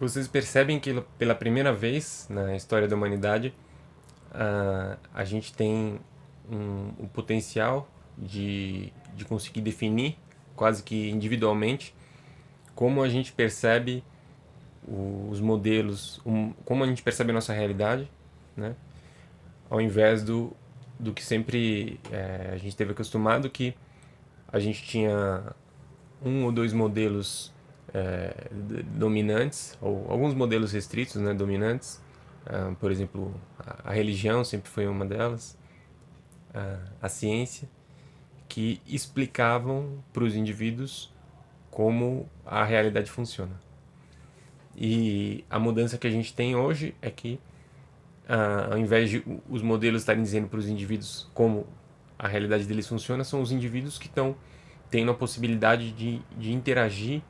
Vocês percebem que pela primeira vez na história da humanidade, a gente tem um potencial de conseguir definir, quase que individualmente, como a gente percebe os modelos, como a gente percebe a nossa realidade, né? Ao invés do que sempre a gente teve acostumado, que a gente tinha um ou dois modelos dominantes, ou alguns modelos restritos, né, dominantes. Por exemplo, a religião sempre foi uma delas, a ciência, que explicavam para os indivíduos como a realidade funciona. E a mudança que a gente tem hoje é que, ao invés de os modelos estarem dizendo para os indivíduos como a realidade deles funciona, são os indivíduos que estão tendo a possibilidade de interagir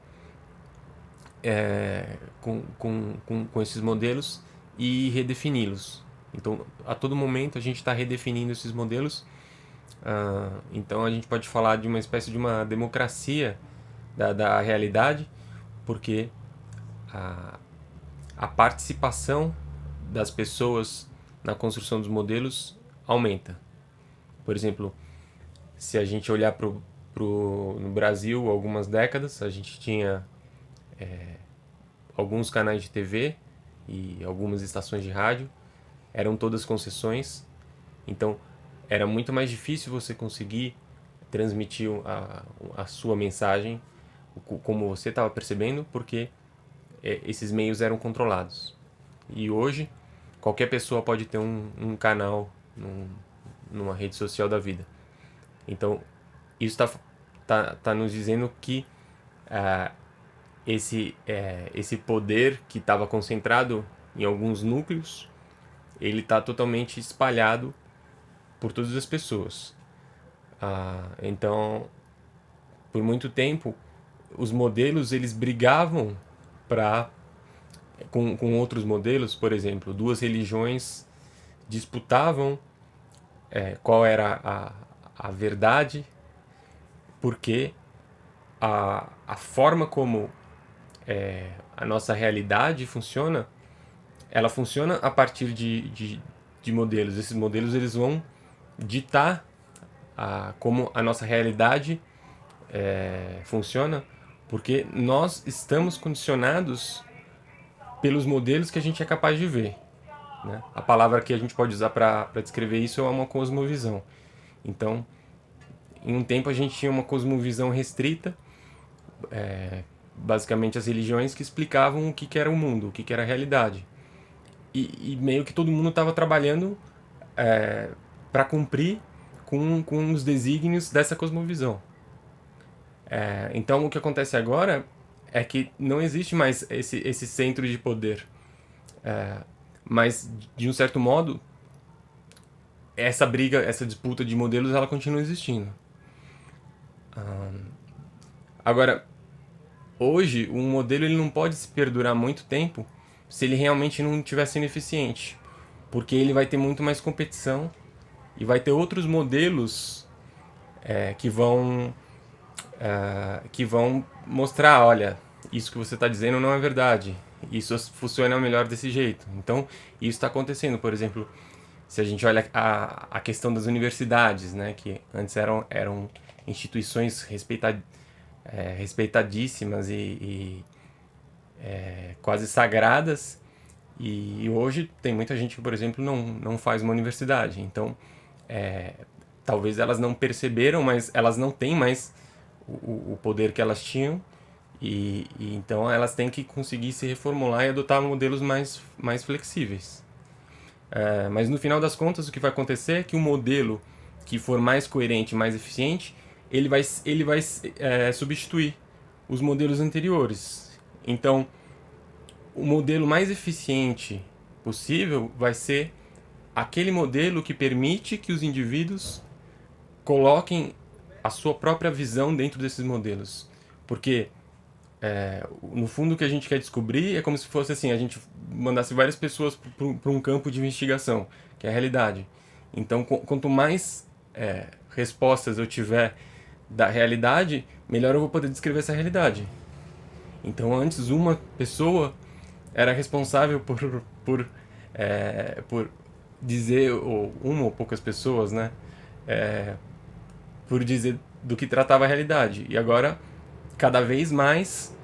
com esses modelos e redefini-los. Então, a todo momento a gente está redefinindo esses modelos. Então, a gente pode falar de uma espécie de uma democracia da realidade, porque a, a participação das pessoas na construção dos modelos aumenta. Por exemplo, se a gente olhar no Brasil, algumas décadas, a gente tinha alguns canais de TV e algumas estações de rádio, eram todas concessões, então era muito mais difícil você conseguir transmitir a sua mensagem como você estava percebendo, porque esses meios eram controlados. E hoje, qualquer pessoa pode ter um canal numa rede social da vida. Então, isso tá nos dizendo que esse poder que estava concentrado em alguns núcleos, ele está totalmente espalhado por todas as pessoas. Então, por muito tempo, os modelos eles brigavam com outros modelos. Por exemplo, duas religiões disputavam qual era a verdade, porque a forma como a nossa realidade funciona, ela funciona a partir de modelos. Esses modelos eles vão ditar como a nossa realidade funciona, porque nós estamos condicionados pelos modelos que a gente é capaz de ver. Né? A palavra que a gente pode usar para descrever isso é uma cosmovisão. Então, em um tempo a gente tinha uma cosmovisão restrita, basicamente as religiões que explicavam o que era o mundo, o que era a realidade. E meio que todo mundo estava trabalhando para cumprir com os desígnios dessa cosmovisão. Então o que acontece agora é que não existe mais esse centro de poder. Mas, de um certo modo, essa briga, essa disputa de modelos, ela continua existindo. Agora, hoje, um modelo ele não pode se perdurar muito tempo se ele realmente não estiver sendo eficiente. Porque ele vai ter muito mais competição e vai ter outros modelos que vão mostrar, olha, isso que você está dizendo não é verdade. Isso funciona melhor desse jeito. Então, isso está acontecendo. Por exemplo, se a gente olha a questão das universidades, né, que antes eram instituições respeitadíssimas e quase sagradas, e hoje tem muita gente que, por exemplo, não faz uma universidade. Então, talvez elas não perceberam, mas elas não têm mais o poder que elas tinham, e então elas têm que conseguir se reformular e adotar modelos mais flexíveis. Mas no final das contas, o que vai acontecer é que o modelo que for mais coerente, mais eficiente, ele vai substituir os modelos anteriores. Então, o modelo mais eficiente possível vai ser aquele modelo que permite que os indivíduos coloquem a sua própria visão dentro desses modelos. Porque, no fundo, o que a gente quer descobrir é como se fosse assim, a gente mandasse várias pessoas para um campo de investigação, que é a realidade. Então, quanto mais respostas eu tiver da realidade, melhor eu vou poder descrever essa realidade. Então, antes uma pessoa era responsável por dizer, ou uma ou poucas pessoas, né, por dizer do que tratava a realidade. E agora, cada vez mais,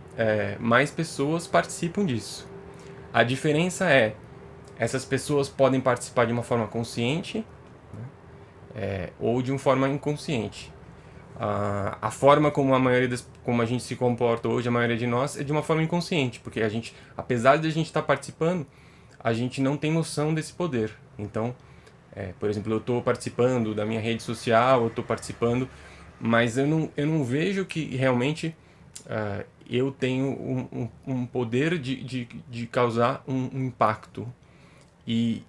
mais pessoas participam disso. A diferença é, essas pessoas podem participar de uma forma consciente, ou de uma forma inconsciente. A forma como como a gente se comporta hoje, a maioria de nós, é de uma forma inconsciente, porque a gente, apesar de a gente estar participando, a gente não tem noção desse poder. Então, por exemplo, eu estou participando da minha rede social, eu estou participando, mas eu não vejo que realmente eu tenho um poder de causar um impacto. E,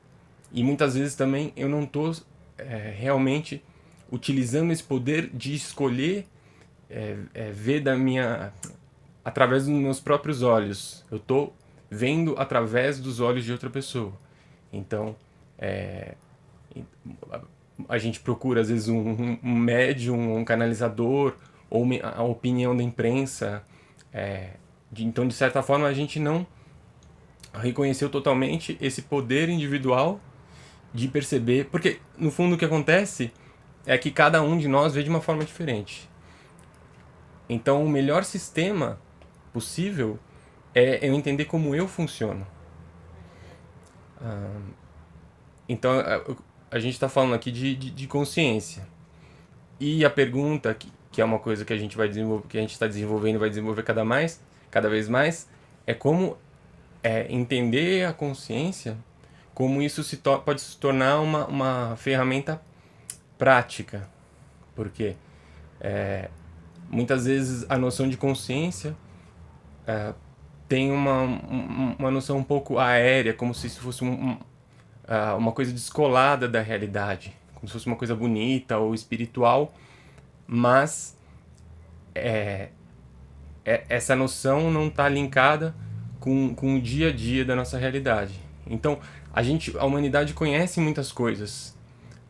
e muitas vezes também eu não estou realmente utilizando esse poder de escolher ver da minha através dos meus próprios olhos. Eu estou vendo através dos olhos de outra pessoa. Então, a gente procura às vezes um médium, um canalizador, ou a opinião da imprensa. Então, de certa forma, a gente não reconheceu totalmente esse poder individual de perceber, porque no fundo o que acontece é que cada um de nós vê de uma forma diferente. Então, o melhor sistema possível é eu entender como eu funciono. Então, a gente está falando aqui de consciência. E a pergunta, que é uma coisa que a gente vai desenvolver, que a gente está desenvolvendo e vai desenvolver cada vez mais, é como entender a consciência, como isso pode se tornar uma ferramenta prática. Porque muitas vezes a noção de consciência tem uma noção um pouco aérea, como se isso fosse uma coisa descolada da realidade, como se fosse uma coisa bonita ou espiritual, mas essa noção não está linkada com o dia a dia da nossa realidade. Então, a humanidade conhece muitas coisas.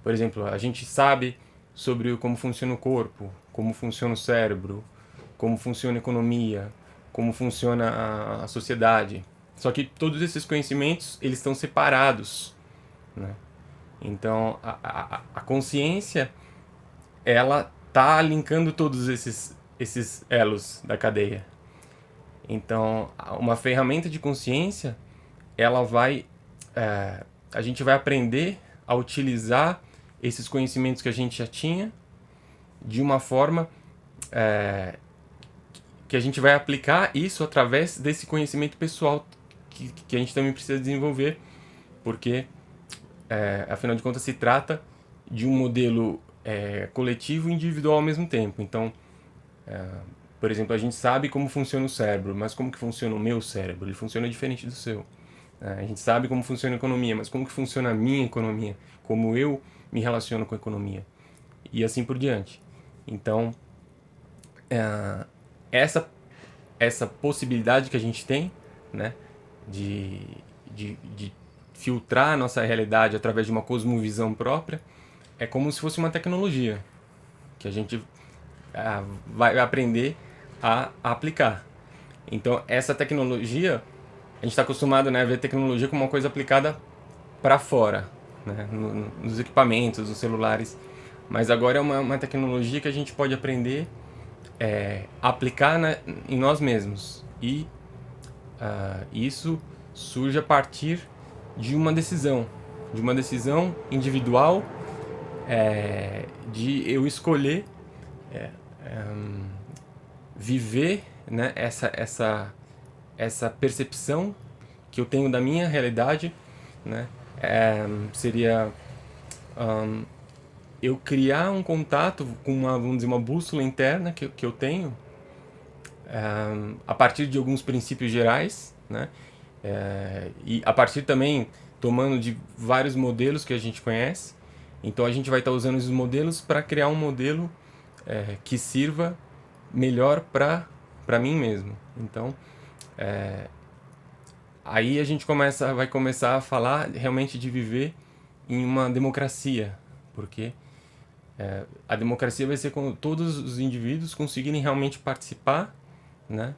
Por exemplo, a gente sabe sobre como funciona o corpo, como funciona o cérebro, como funciona a economia, como funciona a sociedade. Só que todos esses conhecimentos, eles estão separados, né? Então, a consciência, ela tá linkando todos esses elos da cadeia. Então, uma ferramenta de consciência, ela vai... a gente vai aprender a utilizar esses conhecimentos que a gente já tinha de uma forma que a gente vai aplicar isso através desse conhecimento pessoal que a gente também precisa desenvolver, porque, afinal de contas, se trata de um modelo coletivo e individual ao mesmo tempo. Então, por exemplo, a gente sabe como funciona o cérebro, mas como que funciona o meu cérebro? Ele funciona diferente do seu. A gente sabe como funciona a economia, mas como que funciona a minha economia? Como eu me relaciono com a economia? E assim por diante. Então, essa essa possibilidade que a gente tem, né, de, de filtrar a nossa realidade através de uma cosmovisão própria, é como se fosse uma tecnologia que a gente vai aprender a aplicar. Então, essa tecnologia, a gente está acostumado, né, a ver tecnologia como uma coisa aplicada para fora, né, nos equipamentos, nos celulares. Mas agora é uma tecnologia que a gente pode aprender aplicar em nós mesmos. E isso surge a partir de uma decisão individual, de eu escolher viver, né, essa percepção que eu tenho da minha realidade, né, seria eu criar um contato com vamos dizer, uma bússola interna que eu tenho, a partir de alguns princípios gerais, né, e a partir também tomando de vários modelos que a gente conhece. Então a gente vai estar usando esses modelos para criar um modelo que sirva melhor para mim mesmo. Então, aí a gente vai começar a falar realmente de viver em uma democracia, porque a democracia vai ser quando todos os indivíduos conseguirem realmente participar, né,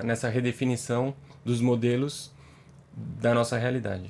nessa redefinição dos modelos da nossa realidade.